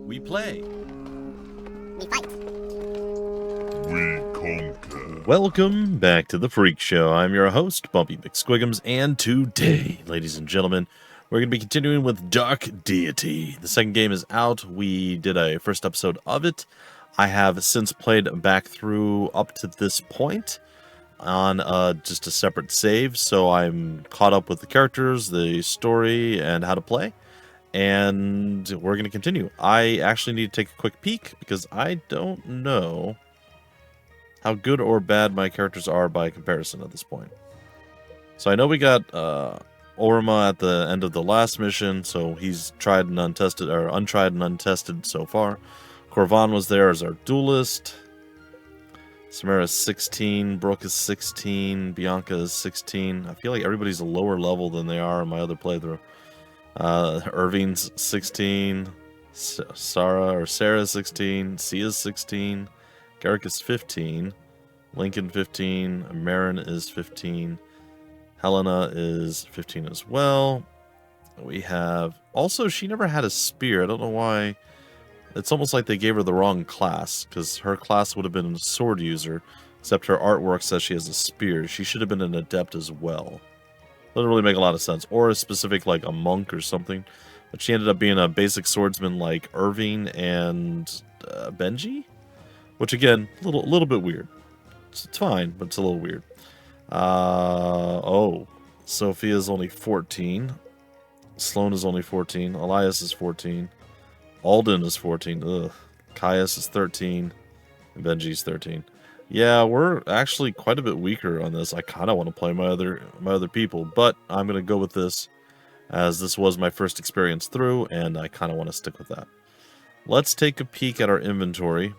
We play. We fight. We conquer. Welcome back to The Freak Show. I'm your host, Bumpy McSquigums, and today, ladies and gentlemen, we're going to be continuing with Dark Deity. The second game is out. We did a first episode of it. I have since played back through up to this point on just a separate save, so I'm caught up with the characters, the story, and how to play. And we're going to continue. I actually need to take a quick peek because I don't know how good or bad my characters are by comparison at this point. So I know we got Orma at the end of the last mission, so he's tried and untested, or untried and untested so far. Corvan was there as our duelist. Samara's 16, Brooke is 16, Bianca is 16. I feel like everybody's a lower level than they are in my other playthrough. Irving's 16, Sarah's 16, Sia's 16, Garrick is 15, Lincoln 15, Marin is 15, Helena is 15 as well. We have, also she never had a spear. I don't know why. It's almost like they gave her the wrong class, because her class would have been a sword user, except her artwork says she has a spear. She should have been an adept as well. Doesn't really make a lot of sense. Or a specific, like, a monk or something. But she ended up being a basic swordsman like Irving and Benji? Which, again, a little bit weird. It's fine, but it's a little weird. Sophia's only 14. Sloan is only 14. Elias is 14. Alden is 14. Ugh. Caius is 13. And Benji's 13. Yeah, we're actually quite a bit weaker on this. I kind of want to play my other people, but I'm going to go with this as this was my first experience through, and I kind of want to stick with that. Let's take a peek at our inventory.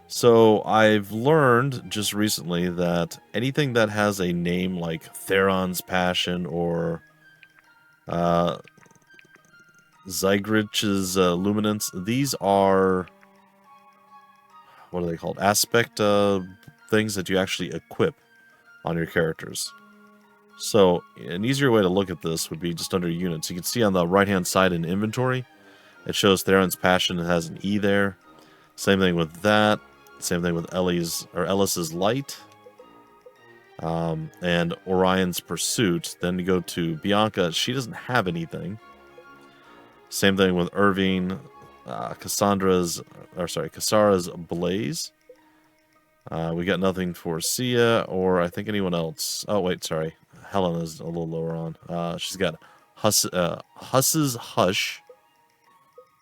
So I've learned just recently that anything that has a name like Theron's Passion or Zygrich's Luminance, these are, what are they called? Aspect things that you actually equip on your characters. So an easier way to look at this would be just under units. You can see on the right hand side in inventory, it shows Theron's Passion. It has an E there. Same thing with that. Same thing with Ellis's Light. And Orion's Pursuit. Then you go to Bianca. She doesn't have anything. Same thing with Irving. Cassara's Blaze. We got nothing for Sia or I think anyone else. Oh wait, sorry, Helena's a little lower on. She's got Huss's Hush,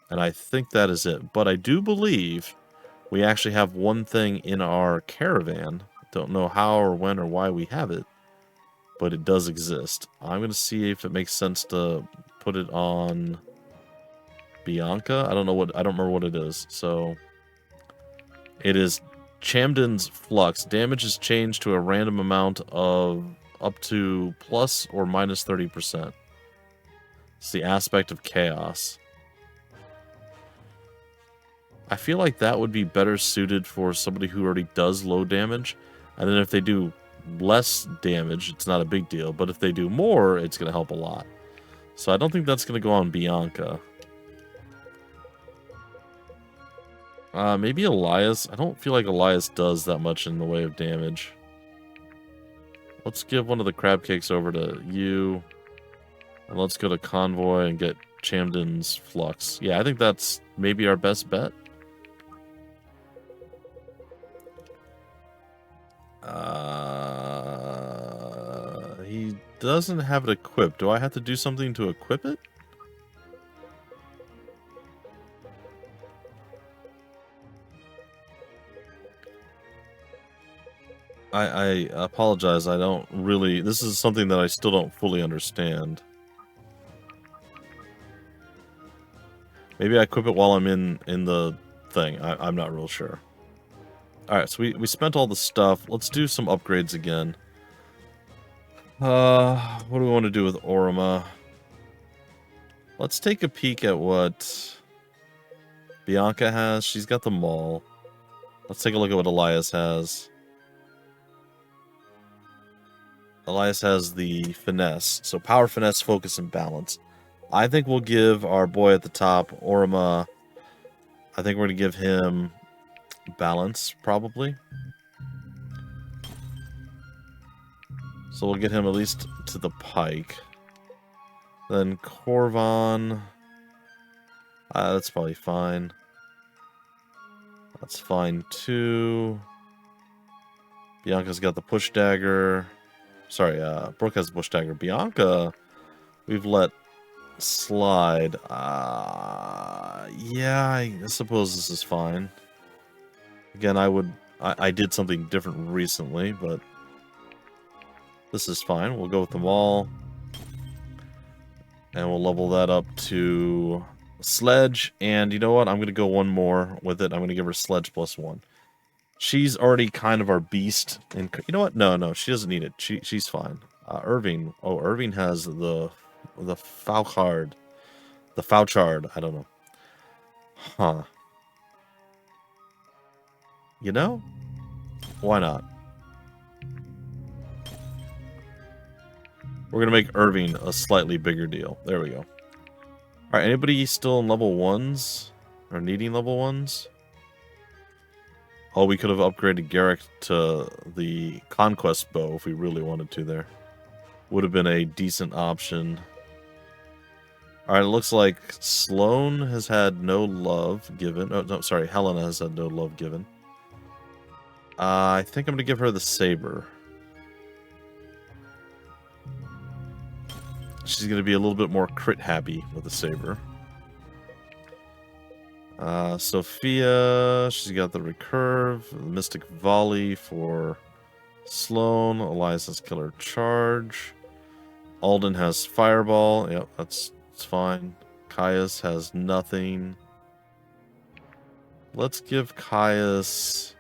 and I think that is it. But I do believe we actually have one thing in our caravan. Don't know how or when or why we have it, but it does exist. I'm gonna see if it makes sense to put it on Bianca. I don't remember what it is. So it is Chamden's Flux. Damage is changed to a random amount of up to plus or minus 30%. It's the aspect of chaos. I feel like that would be better suited for somebody who already does low damage. And then if they do less damage, it's not a big deal. But if they do more, it's going to help a lot. So I don't think that's going to go on Bianca. Maybe Elias. I don't feel like Elias does that much in the way of damage. Let's give one of the crab cakes over to you. And let's go to Convoy and get Chamden's Flux. Yeah, I think that's maybe our best bet. He doesn't have it equipped. Do I have to do something to equip it? I apologize. I don't really... This is something that I still don't fully understand. Maybe I equip it while I'm in the thing. I'm not real sure. Alright, so we spent all the stuff. Let's do some upgrades again. What do we want to do with Orma? Let's take a peek at what Bianca has. She's got the Maul. Let's take a look at what Elias has. Elias has the Finesse. So Power, Finesse, Focus, and Balance. I think we'll give our boy at the top, Orma, I think we're going to give him balance, probably. So we'll get him at least to the pike. Then Corvon. That's probably fine. That's fine too. Bianca's got the push dagger. Sorry, Brooke has the push dagger. Bianca, we've let slide. Yeah, I suppose this is fine. Again, I did something different recently, but this is fine. We'll go with them all. And we'll level that up to Sledge. And you know what? I'm going to go one more with it. I'm going to give her Sledge +1. She's already kind of our beast. And you know what? No, she doesn't need it. She's fine. Irving. Oh, Irving has the Fauchard. The Fauchard. I don't know. Huh. You know? Why not? We're going to make Irving a slightly bigger deal. There we go. Alright, anybody still in level 1s? Or needing level 1s? Oh, we could have upgraded Garrick to the Conquest Bow if we really wanted to there. Would have been a decent option. Alright, it looks like Sloane has had no love given. Oh, no, sorry, Helena has had no love given. I think I'm going to give her the Saber. She's going to be a little bit more crit happy with the Saber. Sophia, she's got the Recurve, the Mystic Volley for Sloane. Elias has Killer Charge. Alden has Fireball. Yep, that's fine. Caius has nothing. Let's give Caius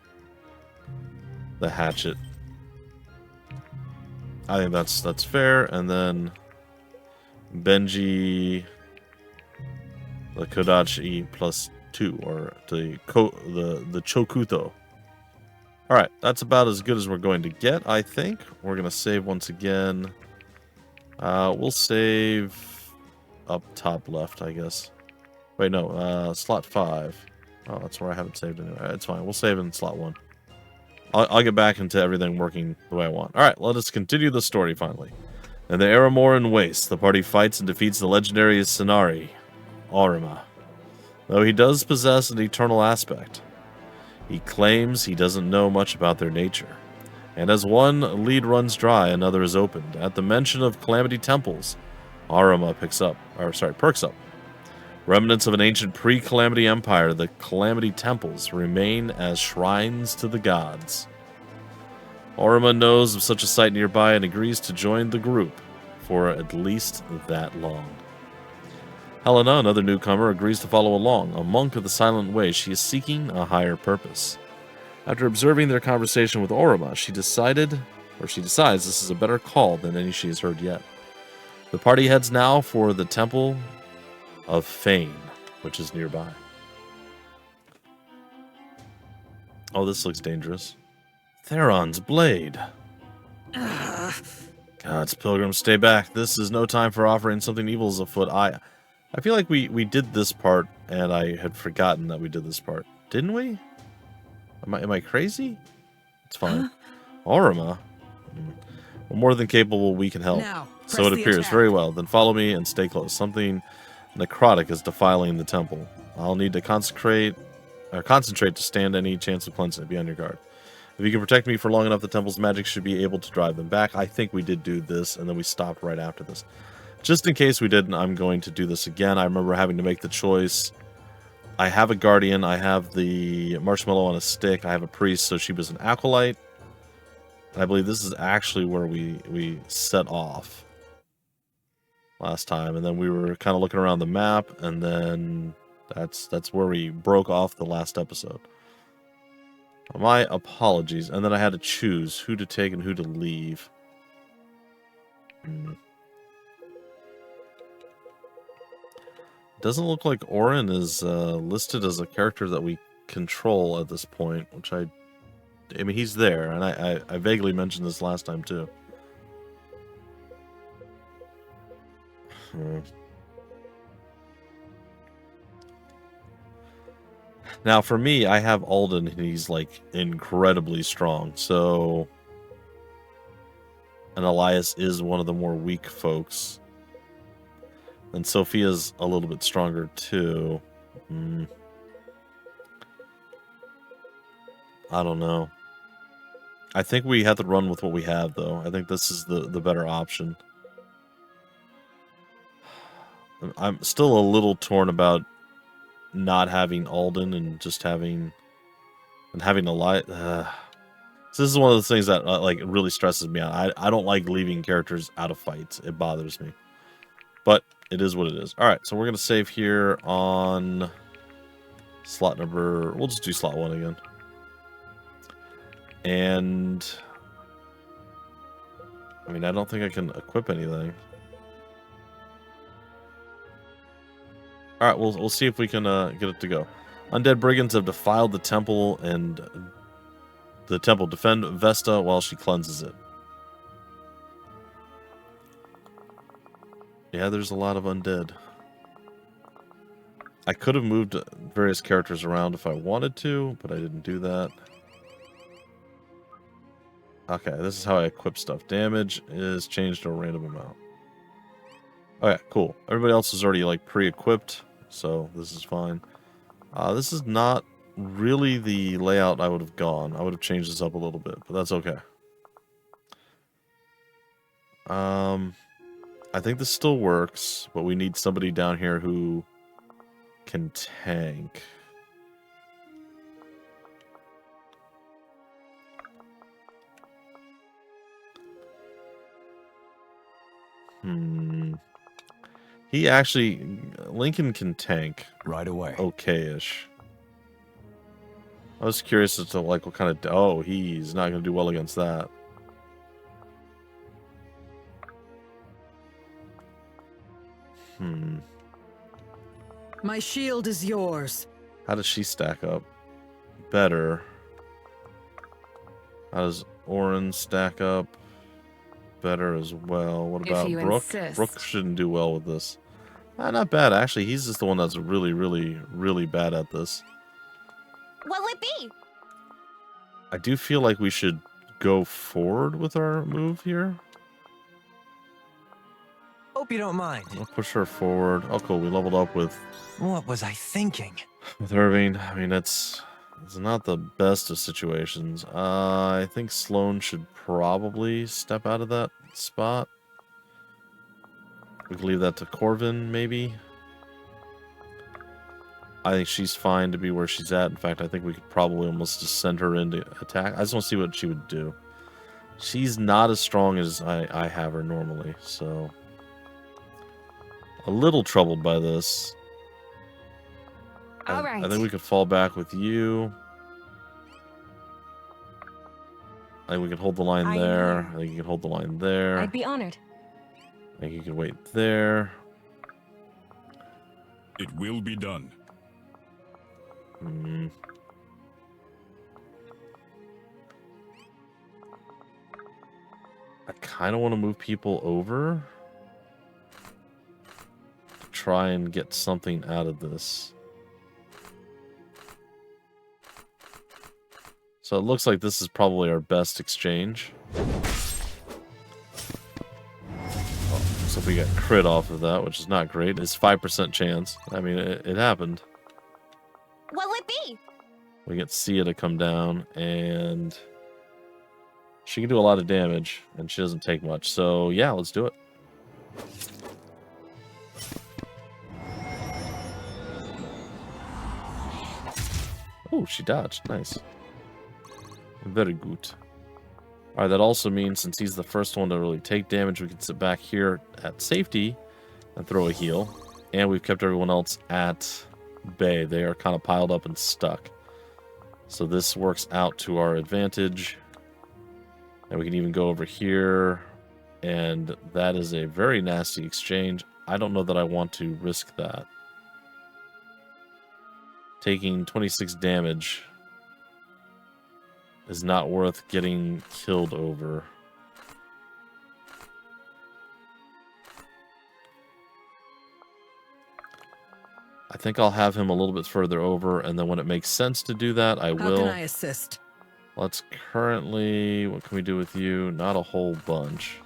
the Hatchet. I think that's fair. And then Benji, the Kodachi +2, or the Chokuto. Alright, that's about as good as we're going to get, I think. We're going to save once again. We'll save up top left, I guess. Wait, no, slot 5. Oh, that's where I haven't saved anyway. It's fine. We'll save in slot 1. I'll get back into everything working the way I want. Alright, let us continue the story finally. In the Aramoran Waste, the party fights and defeats the legendary Sanari, Aurima. Though he does possess an eternal aspect, he claims he doesn't know much about their nature. And as one lead runs dry, another is opened. At the mention of Calamity Temples, Aurima perks up. Remnants of an ancient pre-Calamity empire, the Calamity Temples remain as shrines to the gods. Aurima knows of such a site nearby and agrees to join the group for at least that long. Helena, another newcomer, agrees to follow along. A monk of the Silent Way, she is seeking a higher purpose. After observing their conversation with Aurima, she decides this is a better call than any she has heard yet. The party heads now for the Temple of Fane, which is nearby. Oh, this looks dangerous. Theron's blade. Gods, pilgrims, stay back. This is no time for offering something evil is afoot. I feel like we did this part, and I had forgotten that we did this part. Didn't we? Am I crazy? It's fine. Aurima? We're more than capable, we can help. Now, So it appears. attack. Very well. Then follow me and stay close. Something necrotic is defiling the temple. I'll need to concentrate to stand any chance of cleansing it. Be on your guard. If you can protect me for long enough, the temple's magic should be able to drive them back. I think we did do this, and then we stopped right after this. Just in case we didn't, I'm going to do this again. I remember having to make the choice. I have a guardian. I have the marshmallow on a stick. I have a priest, so she was an acolyte. I believe this is actually where we set off last time, and then we were kind of looking around the map, and then that's where we broke off the last episode. My apologies. And then I had to choose who to take and who to leave. Doesn't look like Orin is listed as a character that we control at this point, which I mean, he's there, and I vaguely mentioned this last time too. Now, for me, I have Alden, and he's, like, incredibly strong, so... And Elias is one of the more weak folks. And Sophia's a little bit stronger, too. I don't know. I think we have to run with what we have, though. I think this is the better option. I'm still a little torn about not having Alden and just having... And having Elias... So this is one of the things that like really stresses me out. I don't like leaving characters out of fights. It bothers me. But it is what it is. All right, so we're going to save here on slot number... We'll just do slot 1 again. And... I mean, I don't think I can equip anything. All right, we'll see if we can get it to go. Undead brigands have defiled the temple and... The temple. Defend Vesta while she cleanses it. Yeah, there's a lot of undead. I could have moved various characters around if I wanted to, but I didn't do that. Okay, this is how I equip stuff. Damage is changed to a random amount. Okay, cool. Everybody else is already like pre-equipped, so this is fine. This is not really the layout I would have gone. I would have changed this up a little bit, but that's okay. I think this still works, but we need somebody down here who can tank. He actually... Lincoln can tank. Right away. Okay-ish. I was curious as to like what kind of... Oh, he's not going to do well against that. My shield is yours. How does she stack up? Better. How does Oren stack up? Better as well. What about Brooke? Insist. Brooke shouldn't do well with this. Not bad, actually. He's just the one that's really, really, really bad at this. What will it be? I do feel like we should go forward with our move here. Hope you don't mind. I'll push her forward. Oh, cool. We leveled up with What was I thinking? Irving. I mean, it's not the best of situations. I think Sloane should probably step out of that spot. We can leave that to Corvin, maybe. I think she's fine to be where she's at. In fact, I think we could probably almost just send her into attack. I just want to see what she would do. She's not as strong as I have her normally, so... A little troubled by this. All right. I think we could fall back with you. I think we could hold the line I there. know. I think you could hold the line there. I'd be honored. I think you could wait there. It will be done. I kind of want to move people over to try and get something out of this. So it looks like this is probably our best exchange. So if we get crit off of that, which is not great, it's 5% chance. I mean, it happened. What will it be? We get Sia to come down, and she can do a lot of damage, and she doesn't take much. So yeah, let's do it. Oh, she dodged. Nice. Very good. Alright, that also means since he's the first one to really take damage, we can sit back here at safety and throw a heal. And we've kept everyone else at bay. They are kind of piled up and stuck. So this works out to our advantage. And we can even go over here. And that is a very nasty exchange. I don't know that I want to risk that. Taking 26 damage is not worth getting killed over. I think I'll have him a little bit further over, and then when it makes sense to do that, I How will. can I assist? Let's currently... What can we do with you? Not a whole bunch.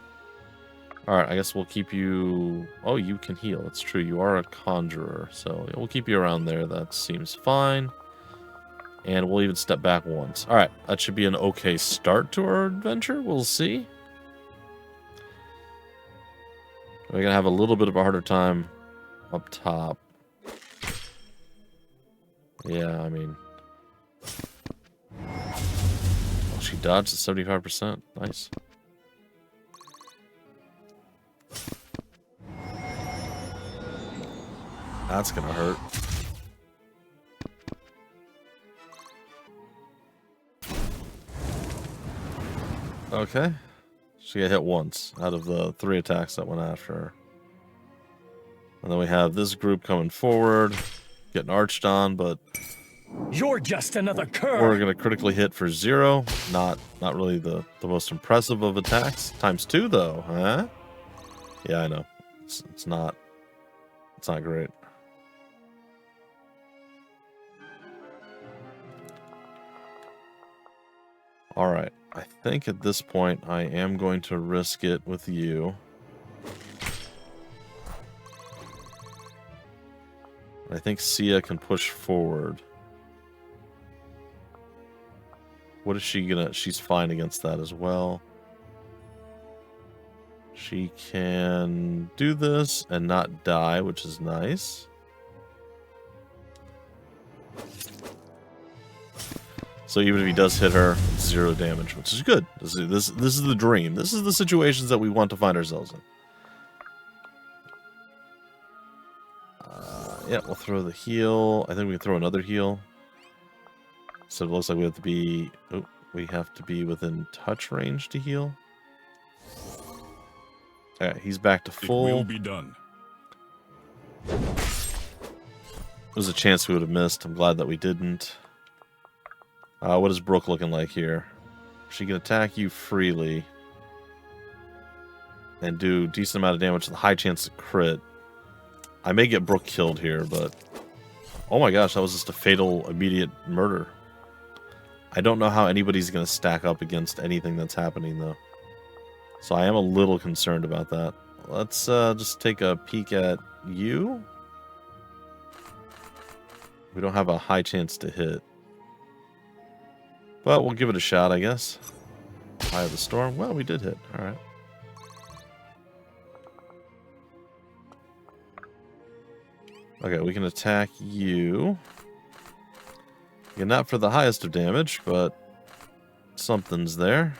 Alright, I guess we'll keep you... Oh, you can heal. It's true. You are a conjurer. So we'll keep you around there. That seems fine. And we'll even step back once. Alright, that should be an okay start to our adventure. We'll see. We're going to have a little bit of a harder time up top. Yeah, I mean... Oh, she dodged at 75%. Nice. That's gonna hurt. Okay. She got hit once out of the 3 attacks that went after her. And then we have this group coming forward, getting arched on, but You're just another cur. we're gonna critically hit for 0. Not really the most impressive of attacks. ×2 though, huh? Yeah, I know. It's not great. Alright, I think at this point I am going to risk it with you. I think Sia can push forward. What is she gonna... She's fine against that as well. She can do this and not die, which is nice. So even if he does hit her, 0 damage, which is good. This is the dream. This is the situations that we want to find ourselves in. Yeah, we'll throw the heal. I think we can throw another heal. So it looks like we have to be... Oh, we have to be within touch range to heal. Alright, he's back to full. It will be done. There's a chance we would have missed. I'm glad that we didn't. What is Brooke looking like here? She can attack you freely and do decent amount of damage with a high chance to crit. I may get Brooke killed here, but... Oh my gosh, that was just a fatal, immediate murder. I don't know how anybody's going to stack up against anything that's happening, though. So I am a little concerned about that. Let's just take a peek at you. We don't have a high chance to hit. But we'll give it a shot, I guess. Eye of the Storm. Well, we did hit. Alright. Okay, we can attack you. Again, not for the highest of damage, but something's there.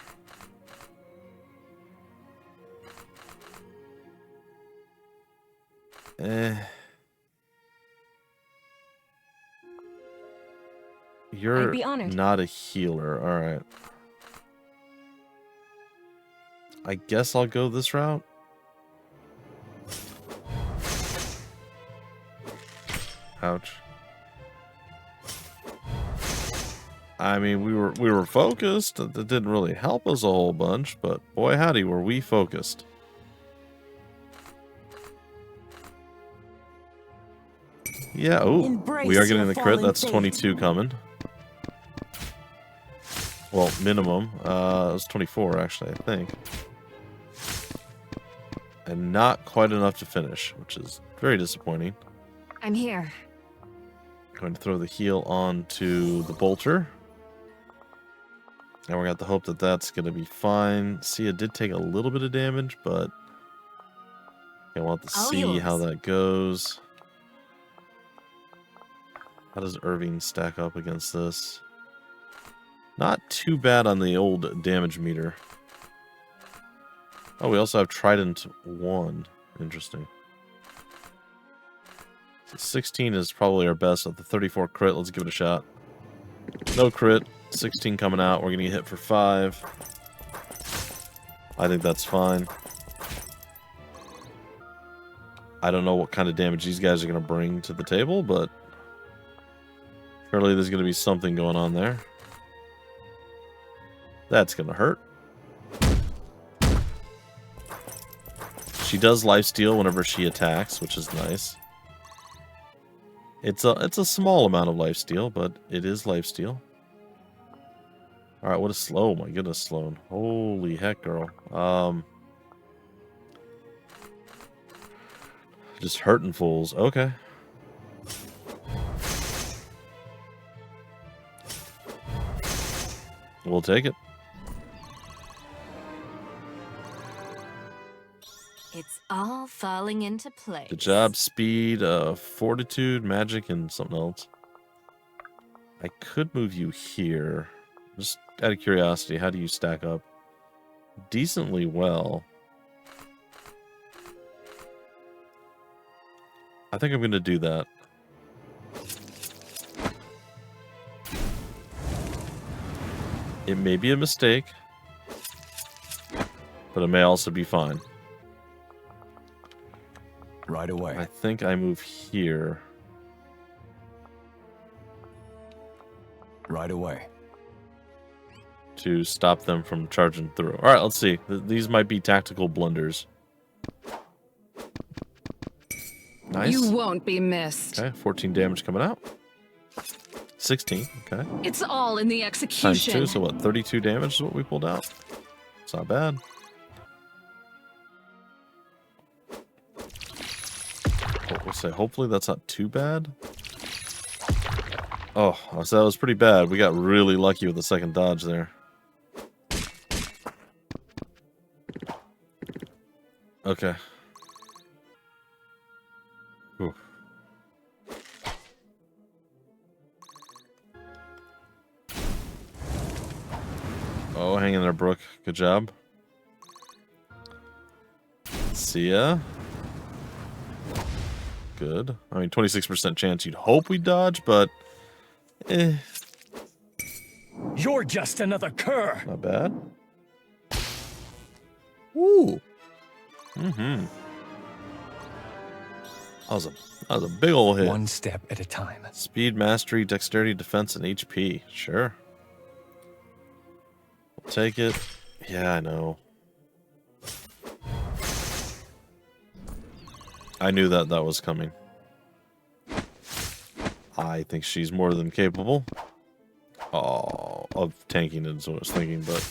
You're I'd be honored. not a healer. Alright. I guess I'll go this route. Ouch. I mean, we were focused. That didn't really help us a whole bunch, but boy howdy, were we focused. Yeah, oh, we are getting the crit. That's 22 coming. Well, minimum. It was 24, actually, I think. And not quite enough to finish, which is very disappointing. I'm here. Going to throw the heal onto the bolter. And we're going to have to hope that that's going to be fine. Sia did take a little bit of damage, but I want to see how that goes. How does Irving stack up against this? Not too bad on the old damage meter. Oh, we also have Trident 1. Interesting. So 16 is probably our best at the 34 crit. Let's give it a shot. No crit. 16 coming out. We're going to get hit for 5. I think that's fine. I don't know what kind of damage these guys are going to bring to the table, but surely there's going to be something going on there. That's going to hurt. She does lifesteal whenever she attacks, which is nice. It's a small amount of lifesteal, but it is lifesteal. All right, what a slow! My goodness, Sloan. Holy heck, girl. Just hurting fools. Okay. We'll take it. It's all falling into place. Good job. Speed, fortitude, magic, and something else. I could move you here. Just out of curiosity, how do you stack up? Decently well. I think I'm going to do that. It may be a mistake, but it may also be fine. Right away. I think I move here. Right away. To stop them from charging through. All right, let's see. These might be tactical blunders. Nice. You won't be missed. Okay, 14 damage coming out. 16, okay. It's all in the Times execution. 2, so what, 32 damage is what we pulled out? It's not bad. We'll say, hopefully that's not too bad. Oh, so that was pretty bad. We got really lucky with the second dodge there. Okay. Whew. Oh, hang in there, Brooke. Good job. See ya. Good. I mean, 26% chance you'd hope we dodge, but You're just another cur. not bad. Ooh. Mm-hmm. That was a big ol' hit. One step at a time. Speed, mastery, dexterity, defense, and HP. Sure. We'll take it. Yeah, I know. I knew that was coming. I think she's more than capable of tanking it is what I was thinking, but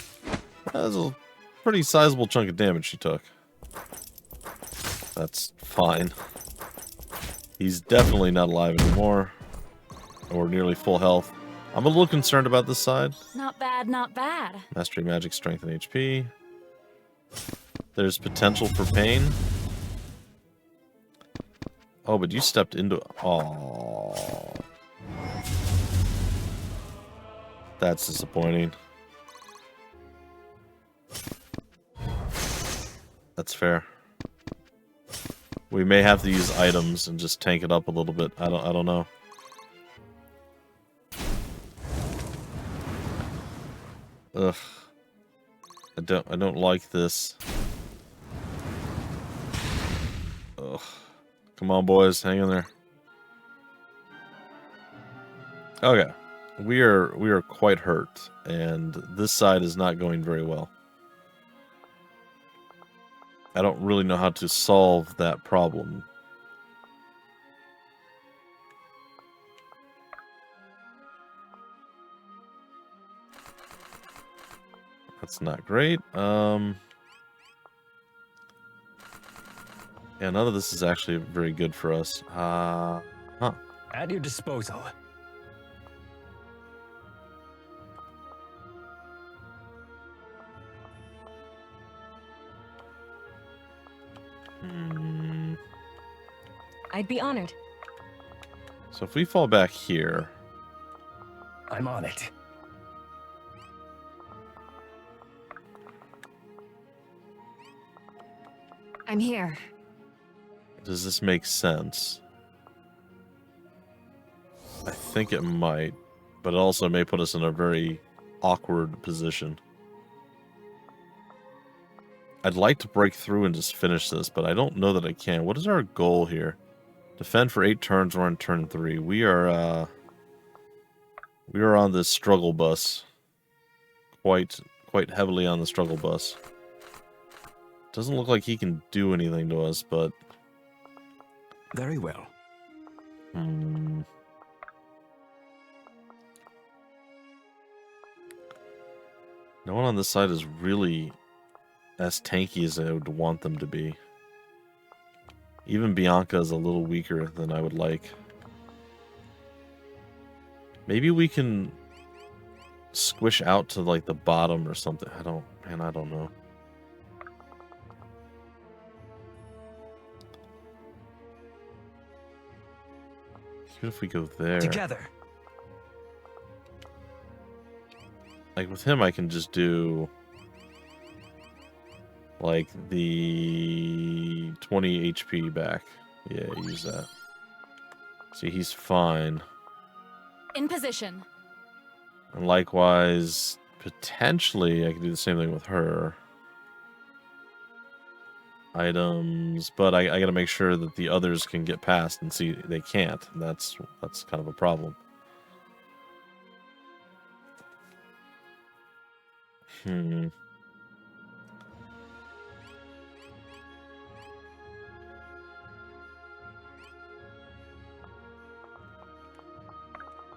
that's a pretty sizable chunk of damage she took. That's fine. He's definitely not alive anymore, or nearly full health. I'm a little concerned about this side. Not bad, not bad. Mastery, magic, strength, and HP. There's potential for pain. Oh, but you stepped into... Oh. That's disappointing. That's fair. We may have to use items and just tank it up a little bit. I don't know. Ugh. I don't like this. Ugh. Come on, boys, hang in there. Okay. We are quite hurt, and this side is not going very well. I don't really know how to solve that problem. That's not great. Yeah, none of this is actually very good for us. Huh. At your disposal. I'd be honored. So if we fall back here... I'm on it. I'm here. Does this make sense? I think it might, but it also may put us in a very awkward position. I'd like to break through and just finish this, but I don't know that I can. What is our goal here? Defend for 8 turns. We're on turn 3. We are on this struggle bus. Quite heavily on the struggle bus. Doesn't look like he can do anything to us, but... Very well. Hmm. No one on this side is really as tanky as I would want them to be. Even Bianca is a little weaker than I would like. Maybe we can squish out to like the bottom or something. I don't know. Even if we go there. Together. Like with him I can just do like the 20 HP back. Yeah, use that. See, he's fine. In position. And likewise, potentially, I can do the same thing with her. Items, but I gotta make sure that the others can get past, and see, they can't. That's kind of a problem.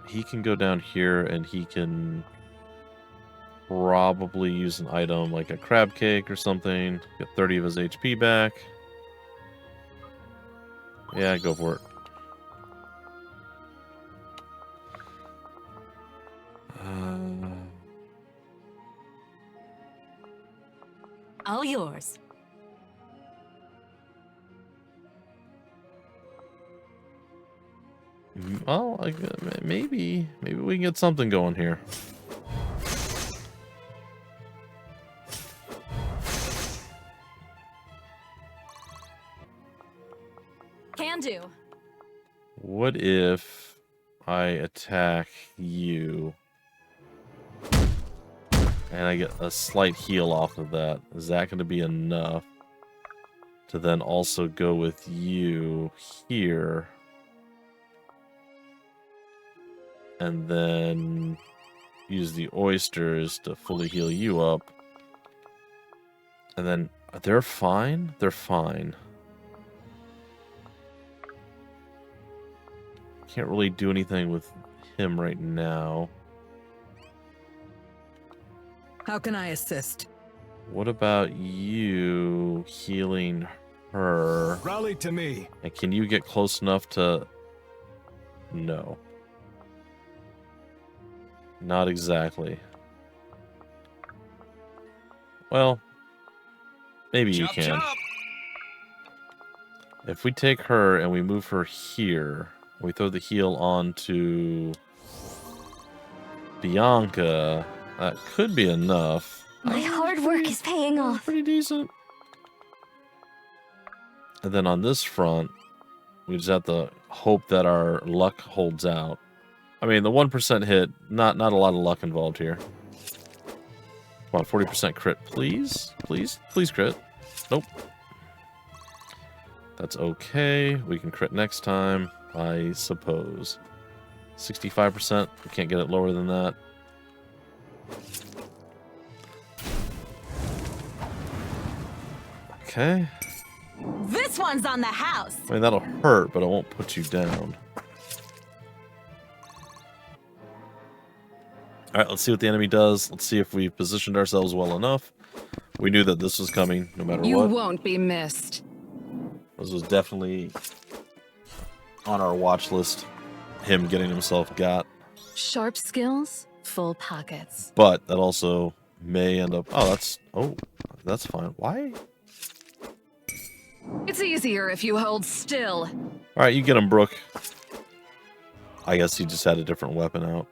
He can go down here and he can probably use an item like a crab cake or something. Get 30 of his HP back. Yeah, go for it. All yours. Well, maybe we can get something going here. Can do. What if I attack you and I get a slight heal off of that? Is that going to be enough to then also go with you here? And then use the oysters to fully heal you up. And then they're fine? They're fine. Can't really do anything with him right now. How can I assist? What about you healing her? Rally to me. And can you get close enough to... No. Not exactly. Well, maybe you can. If we take her and we move her here, we throw the heal onto Bianca, that could be enough. My hard work is paying off. Pretty decent. And then on this front, we just have to hope that our luck holds out. I mean, the 1% hit, not a lot of luck involved here. Come on, 40% crit, please. Please crit. Nope. That's okay. We can crit next time, I suppose. 65%. We can't get it lower than that. Okay. This one's on the house. I mean, that'll hurt, but it won't put you down. Alright, let's see what the enemy does. Let's see if we've positioned ourselves well enough. We knew that this was coming, no matter You what. won't be missed. This was definitely on our watch list. Him getting himself got. Sharp skills, full pockets. But that also may end up... Oh, that's fine. Why? It's easier if you hold still. Alright, you get him, Brooke. I guess he just had a different weapon out.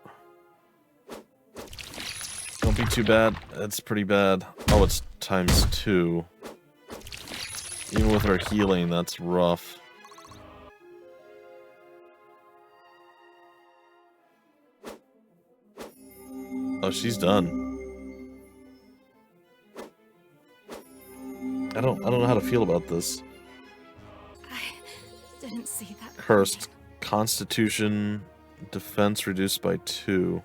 Don't be too bad. That's pretty bad. Oh, it's ×2. Even with our healing, that's rough. Oh, she's done. I don't know how to feel about this. I didn't see that. Cursed. Constitution defense reduced by 2.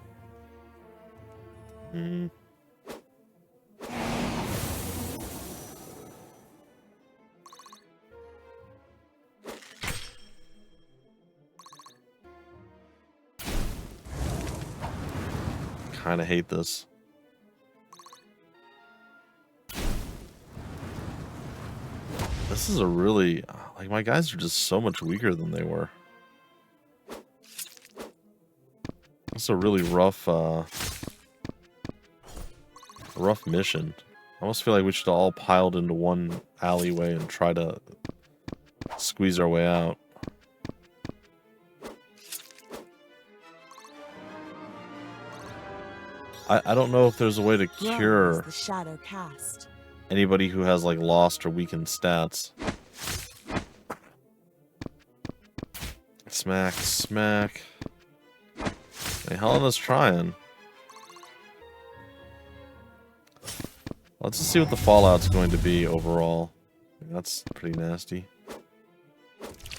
kind of hate this. This is a really... Like, my guys are just so much weaker than they were. It's a really rough mission. I almost feel like we should all piled into one alleyway and try to squeeze our way out. I don't know if there's a way to cure the shadow cast. anybody who has like lost or weakened stats. Smack, smack. Hey, Helena's trying. Let's just see what the fallout's going to be overall. That's pretty nasty.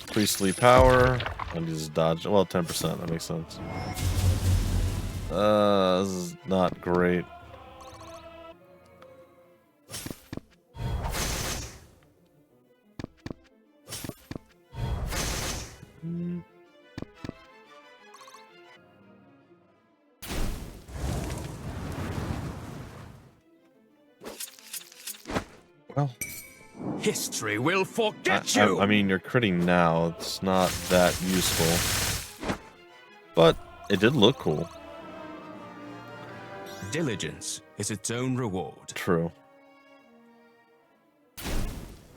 Priestly power. And just dodge. Well, 10%. That makes sense. This is not great. Well, History will forget you! I mean, you're critting now. It's not that useful. But it did look cool. Diligence is its own reward. True.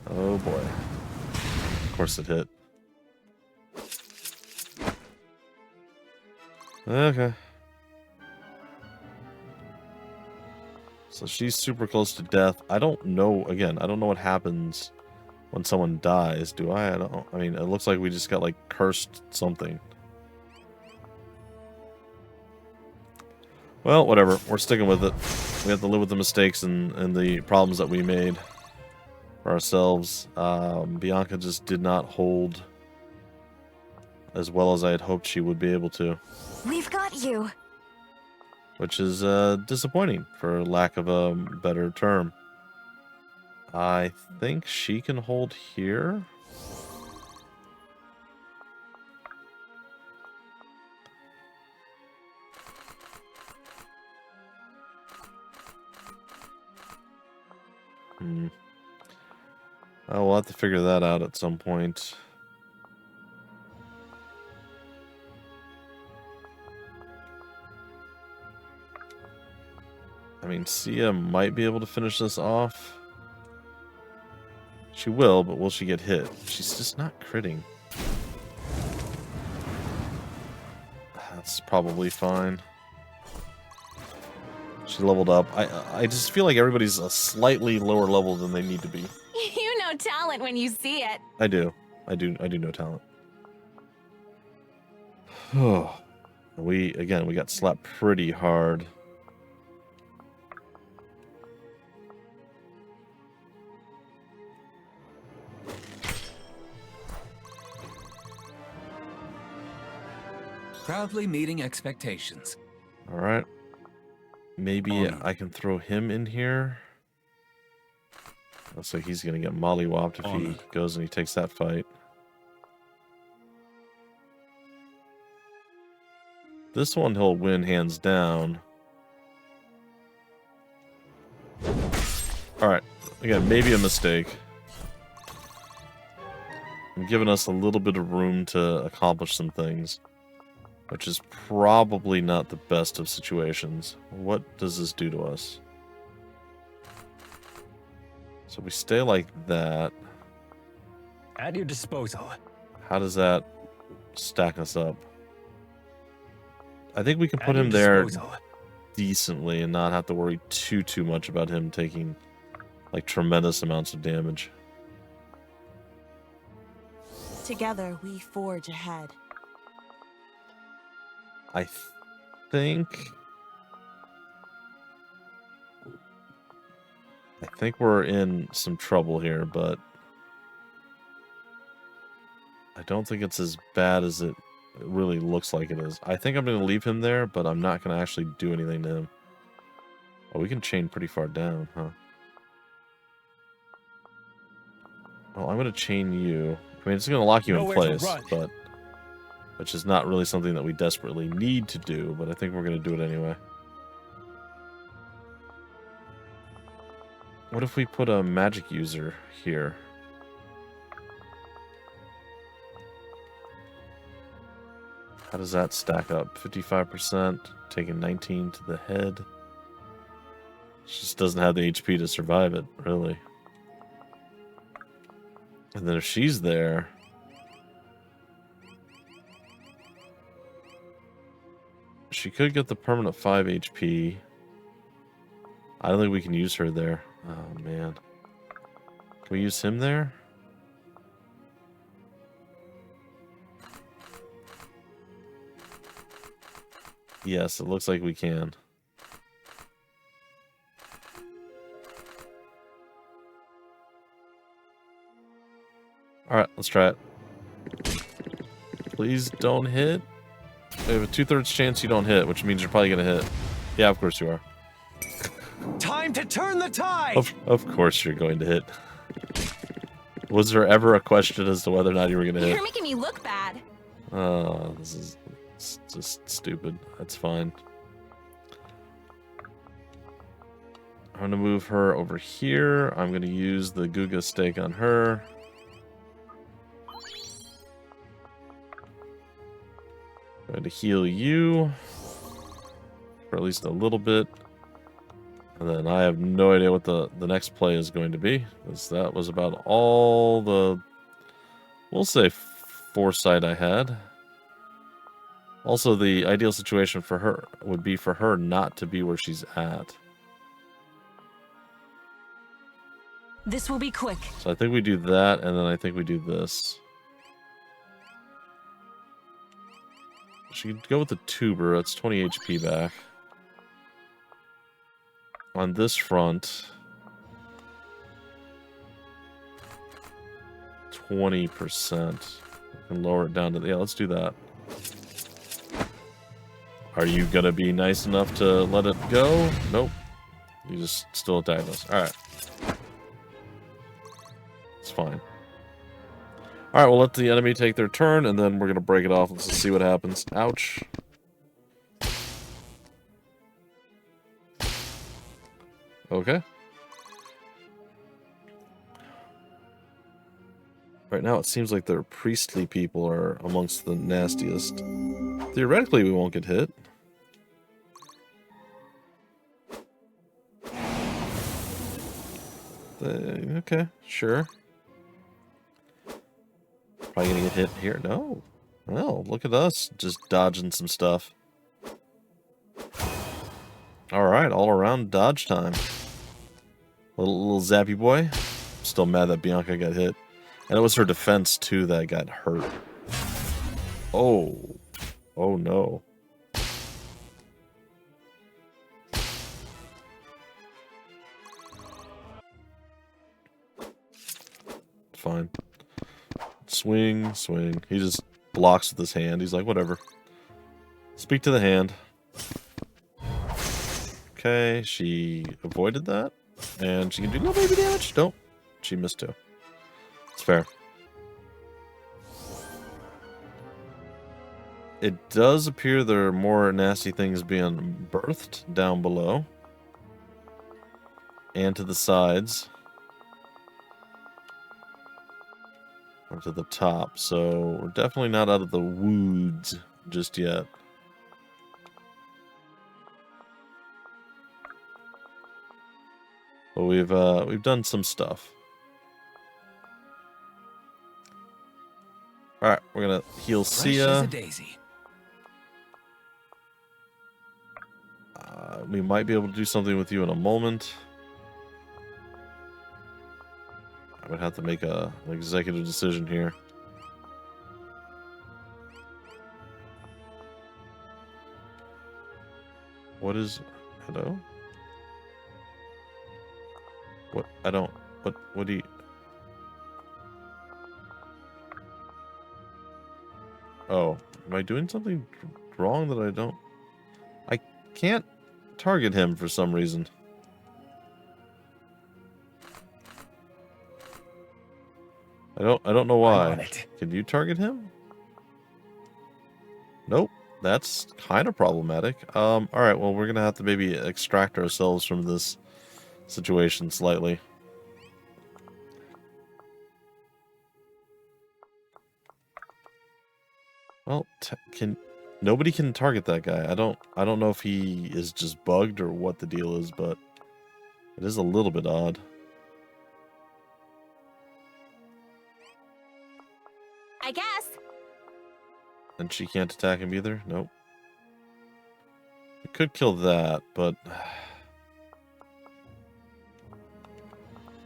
Oh boy. Of course it hit. Okay. So she's super close to death. I don't know, again, I don't know what happens when someone dies, do I? I mean, it looks like we just got, like, cursed something. Well, whatever. We're sticking with it. We have to live with the mistakes and the problems that we made for ourselves. Bianca just did not hold as well as I had hoped she would be able to. We've got you. Which is disappointing, for lack of a better term. I think she can hold here. Oh, we'll have to figure that out at some point. I mean, Sia might be able to finish this off. She will, but will she get hit? She's just not critting. That's probably fine. She leveled up. I just feel like everybody's a slightly lower level than they need to be. You know talent when you see it. I do know talent. Oh, we got slapped pretty hard. Proudly meeting expectations. All right. Maybe I can throw him in here. Looks like he's going to get mollywopped if he goes and he takes that fight. This one he'll win hands down. Alright. Again, maybe a mistake. I'm giving us a little bit of room to accomplish some things. Which is probably not the best of situations. What does this do to us? So we stay like that. At your disposal. How does that stack us up? I think we can put him there decently and not have to worry too much about him taking like tremendous amounts of damage. Together we forge ahead. I think we're in some trouble here, but I don't think it's as bad as it really looks like it is. I think I'm going to leave him there, but I'm not going to actually do anything to him. Oh, we can chain pretty far down, huh? Well, I'm going to chain you. I mean, it's going to lock you in place, but which is not really something that we desperately need to do, but I think we're going to do it anyway. What if we put a magic user here? How does that stack up? 55%, taking 19 to the head. She just doesn't have the HP to survive it, really. And then if she's there... She could get the permanent 5 HP. I don't think we can use her there. Oh, man. Can we use him there? Yes, it looks like we can. Alright, let's try it. Please don't hit. We have a 2/3 chance you don't hit, which means you're probably going to hit. Yeah, of course you are. Time to turn the tide! Of course you're going to hit. Was there ever a question as to whether or not you were going to hit? You're making me look bad. Oh, this is just stupid. That's fine. I'm going to move her over here. I'm going to use the Guga stake on her. Going to heal you for at least a little bit. And then I have no idea what the next play is going to be, because that was about all the, we'll say, foresight I had. Also, the ideal situation for her would be for her not to be where she's at. This will be quick. So I think we do that, and then I think we do this. She could go with the tuber. That's 20 HP back. On this front, 20%. We can lower it down to... Yeah, let's do that. Are you going to be nice enough to let it go? Nope. You just still attack us. Alright. It's fine. Alright, we'll let the enemy take their turn, and then we're going to break it off. Let's just see what happens. Ouch. Okay. Right now, it seems like their priestly people are amongst the nastiest. Theoretically, we won't get hit. Okay, sure. Probably gonna get hit here. No. Well, look at us just dodging some stuff. Alright, all around dodge time. Little zappy boy. Still mad that Bianca got hit. And it was her defense, too, that got hurt. Oh. Oh, no. Fine. Swing, swing. He just blocks with his hand. He's like, whatever. Speak to the hand. Okay, she avoided that. And she can do little baby damage. Nope. She missed too. It's fair. It does appear there are more nasty things being birthed down below. And to the sides. Or to the top. So we're definitely not out of the woods just yet. But we've done some stuff. All right, we're gonna heal Sia. We might be able to do something with you in a moment. I would have to make an executive decision here. What is... Hello? What? I don't... What do you... Oh, am I doing something wrong that I don't... I can't target him for some reason. I don't know why. Can you target him? Nope. That's kind of problematic. Alright, well, we're gonna have to maybe extract ourselves from this situation slightly. Well, nobody can target that guy. I don't know if he is just bugged or what the deal is, but it is a little bit odd. I guess. And she can't attack him either? Nope. It could kill that, but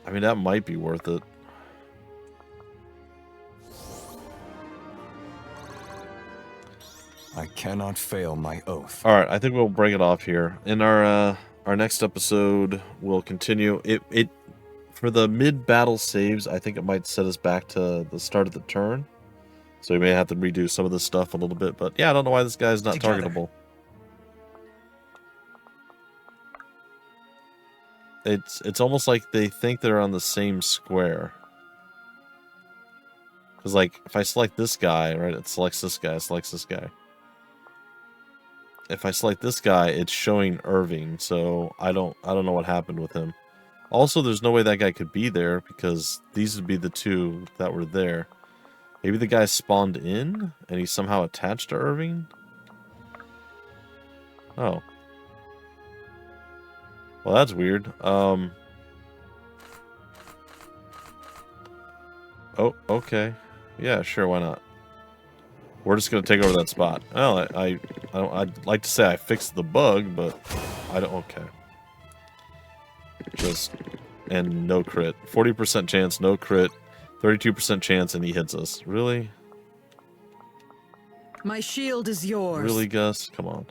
I mean, that might be worth it. I cannot fail my oath. All right, I think we'll break it off here. In our next episode, we'll continue. It for the mid-battle saves, I think it might set us back to the start of the turn. So we may have to redo some of this stuff a little bit, but yeah, I don't know why this guy's not targetable. It's almost like they think they're on the same square. Because, like, if I select this guy, right, it selects this guy, it selects this guy. If I select this guy, it's showing Irving, so I don't know what happened with him. Also, there's no way that guy could be there, because these would be the two that were there. Maybe the guy spawned in, and he's somehow attached to Irving? Oh. Well, that's weird. Oh, okay. Yeah, sure, why not? We're just gonna take over that spot. Well, I'd like to say I fixed the bug, but I don't. Okay. And no crit. 40% chance, no crit. 32% chance, and he hits us. Really? My shield is yours. Really, Gus? Come on.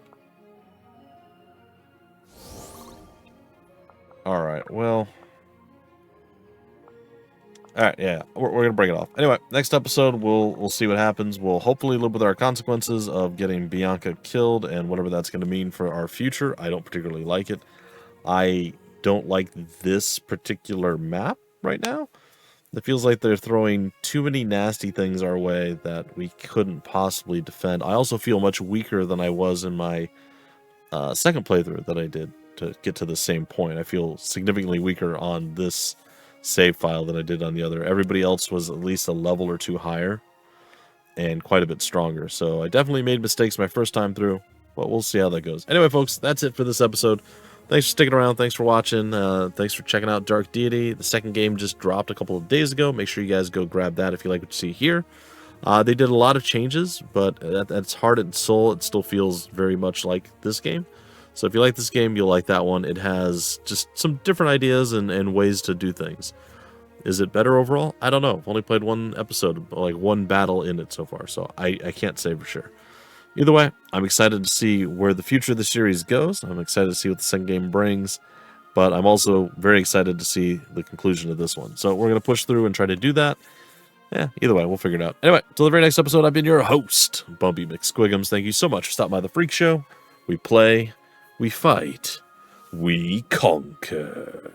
Alright, well. Alright, yeah. We're going to break it off. Anyway, next episode, we'll see what happens. We'll hopefully live with our consequences of getting Bianca killed and whatever that's going to mean for our future. I don't particularly like it. I don't like this particular map right now. It feels like they're throwing too many nasty things our way that we couldn't possibly defend. I also feel much weaker than I was in my second playthrough that I did to get to the same point. I feel significantly weaker on this save file than I did on the other. Everybody else was at least a level or two higher and quite a bit stronger. So I definitely made mistakes my first time through, but we'll see how that goes. Anyway, folks, that's it for this episode. Thanks for sticking around. Thanks for watching. Thanks for checking out Dark Deity. The second game just dropped a couple of days ago. Make sure you guys go grab that if you like what you see here. They did a lot of changes, but at its heart and soul, it still feels very much like this game. So if you like this game, you'll like that one. It has just some different ideas and ways to do things. Is it better overall? I don't know. I've only played one episode, like one battle in it so far, so I can't say for sure. Either way, I'm excited to see where the future of the series goes. I'm excited to see what the second game brings, but I'm also very excited to see the conclusion of this one. So we're going to push through and try to do that. Yeah, either way, we'll figure it out. Anyway, till the very next episode, I've been your host, Bumpy McSquigums. Thank you so much for stopping by the Freak Show. We play, we fight, we conquer.